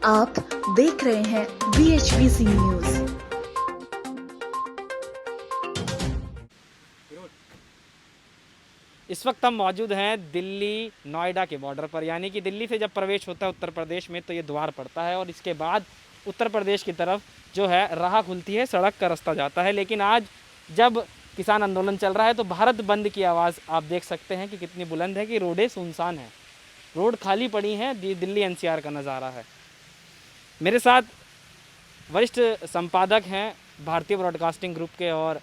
आप देख रहे हैं BHBC न्यूज। इस वक्त हम मौजूद हैं दिल्ली नोएडा के बॉर्डर पर, यानी कि दिल्ली से जब प्रवेश होता है उत्तर प्रदेश में तो ये द्वार पड़ता है और इसके बाद उत्तर प्रदेश की तरफ जो है राह खुलती है, सड़क का रास्ता जाता है। लेकिन आज जब किसान आंदोलन चल रहा है तो भारत बंद की आवाज़ आप देख सकते हैं कि कितनी बुलंद है कि रोडें सुनसान हैं, रोड खाली पड़ी हैं। दिल्ली NCR का नज़ारा है। मेरे साथ वरिष्ठ संपादक हैं भारतीय ब्रॉडकास्टिंग ग्रुप के, और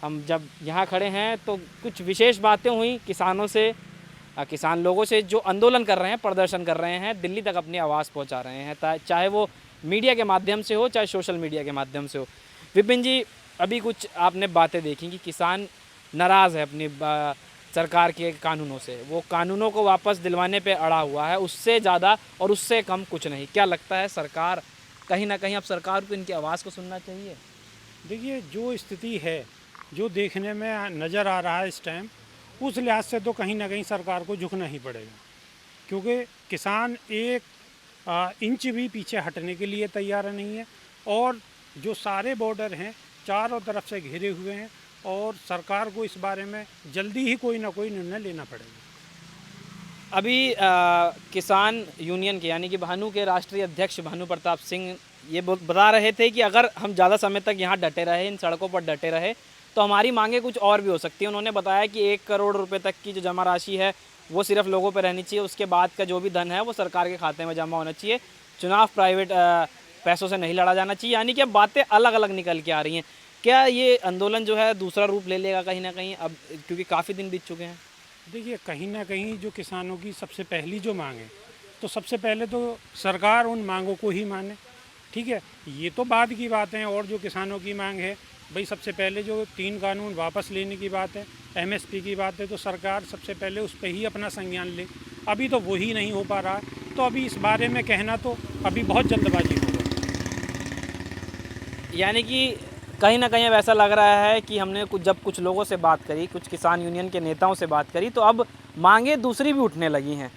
हम जब यहाँ खड़े हैं तो कुछ विशेष बातें हुई किसानों से, किसान लोगों से जो आंदोलन कर रहे हैं, प्रदर्शन कर रहे हैं, दिल्ली तक अपनी आवाज़ पहुँचा रहे हैं, चाहे वो मीडिया के माध्यम से हो, चाहे सोशल मीडिया के माध्यम से हो। विपिन जी, अभी कुछ आपने बातें देखी कि किसान नाराज़ है अपनी सरकार के कानूनों से, वो कानूनों को वापस दिलवाने पे अड़ा हुआ है, उससे ज़्यादा और उससे कम कुछ नहीं। क्या लगता है सरकार कहीं ना कहीं अब सरकार को इनकी आवाज़ को सुनना चाहिए? देखिए, जो स्थिति है, जो देखने में नज़र आ रहा है इस टाइम, उस लिहाज से तो कहीं ना कहीं सरकार को झुकना ही पड़ेगा, क्योंकि किसान एक इंच भी पीछे हटने के लिए तैयार नहीं है। और जो सारे बॉर्डर हैं चारों तरफ से घिरे हुए हैं और सरकार को इस बारे में जल्दी ही कोई ना कोई निर्णय लेना पड़ेगा। अभी किसान यूनियन के यानी कि भानु के राष्ट्रीय अध्यक्ष भानु प्रताप सिंह ये बता रहे थे कि अगर हम ज़्यादा समय तक यहाँ डटे रहे, इन सड़कों पर डटे रहे, तो हमारी मांगें कुछ और भी हो सकती हैं। उन्होंने बताया कि 1 करोड़ रुपए तक की जो जमा राशि है वो सिर्फ लोगों पर रहनी चाहिए, उसके बाद का जो भी धन है वो सरकार के खाते में जमा होना चाहिए, चुनाव प्राइवेट पैसों से नहीं लड़ा जाना चाहिए। यानी कि अब बातें अलग अलग निकल के आ रही हैं। क्या ये आंदोलन जो है दूसरा रूप ले लेगा कहीं ना कहीं अब, क्योंकि काफ़ी दिन बीत चुके हैं? देखिए, कहीं ना कहीं जो किसानों की सबसे पहली जो मांग है, तो सबसे पहले तो सरकार उन मांगों को ही माने। ठीक है, ये तो बाद की बात है। और जो किसानों की मांग है भाई, सबसे पहले जो 3 कानून वापस लेने की बात है, MSP की बात है, तो सरकार सबसे पहले उस पर ही अपना संज्ञान ले। अभी तो वही नहीं हो पा रहा है, तो अभी इस बारे में कहना तो अभी बहुत जल्दबाजी होगा। यानी कि कहीं ना कहीं अब ऐसा लग रहा है कि हमने कुछ लोगों से बात करी, कुछ किसान यूनियन के नेताओं से बात करी, तो अब मांगे दूसरी भी उठने लगी हैं।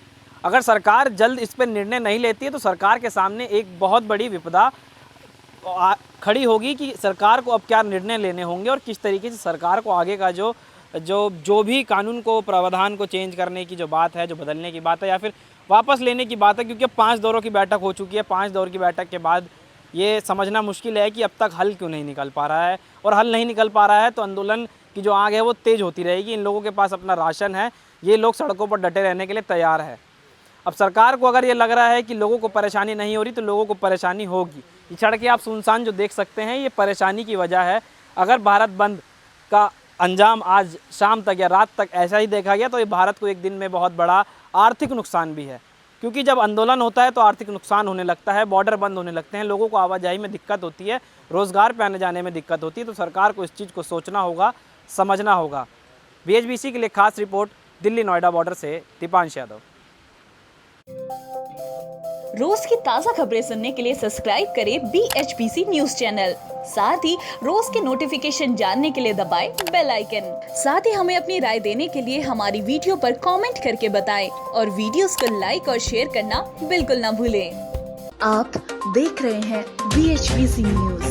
अगर सरकार जल्द इस पर निर्णय नहीं लेती है तो सरकार के सामने एक बहुत बड़ी विपदा खड़ी होगी कि सरकार को अब क्या निर्णय लेने होंगे और किस तरीके से सरकार को आगे का जो भी कानून को, प्रावधान को चेंज करने की जो बात है, जो बदलने की बात है या फिर वापस लेने की बात है। क्योंकि 5 दौरों की बैठक हो चुकी है। 5 दौर की बैठक के बाद ये समझना मुश्किल है कि अब तक हल क्यों नहीं निकल पा रहा है, और हल नहीं निकल पा रहा है तो आंदोलन की जो आग है वो तेज़ होती रहेगी। इन लोगों के पास अपना राशन है, ये लोग सड़कों पर डटे रहने के लिए तैयार है। अब सरकार को अगर ये लग रहा है कि लोगों को परेशानी नहीं हो रही तो लोगों को परेशानी होगी। ये सड़कें आप सुनसान जो देख सकते हैं, ये परेशानी की वजह है। अगर भारत बंद का अंजाम आज शाम तक या रात तक ऐसा ही देखा गया तो ये भारत को एक दिन में बहुत बड़ा आर्थिक नुकसान भी है, क्योंकि जब आंदोलन होता है तो आर्थिक नुकसान होने लगता है, बॉर्डर बंद होने लगते हैं, लोगों को आवाजाही में दिक्कत होती है, रोज़गार पे आने जाने में दिक्कत होती है। तो सरकार को इस चीज़ को सोचना होगा, समझना होगा। BHBC के लिए खास रिपोर्ट दिल्ली नोएडा बॉर्डर से दीपांश यादव। रोज की ताज़ा खबरें सुनने के लिए सब्सक्राइब करें BHBC न्यूज चैनल। साथ ही रोज के नोटिफिकेशन जानने के लिए दबाएं बेल आइकन। साथ ही हमें अपनी राय देने के लिए हमारी वीडियो पर कमेंट करके बताएं और वीडियोस को लाइक और शेयर करना बिल्कुल ना भूलें। आप देख रहे हैं BHBC न्यूज।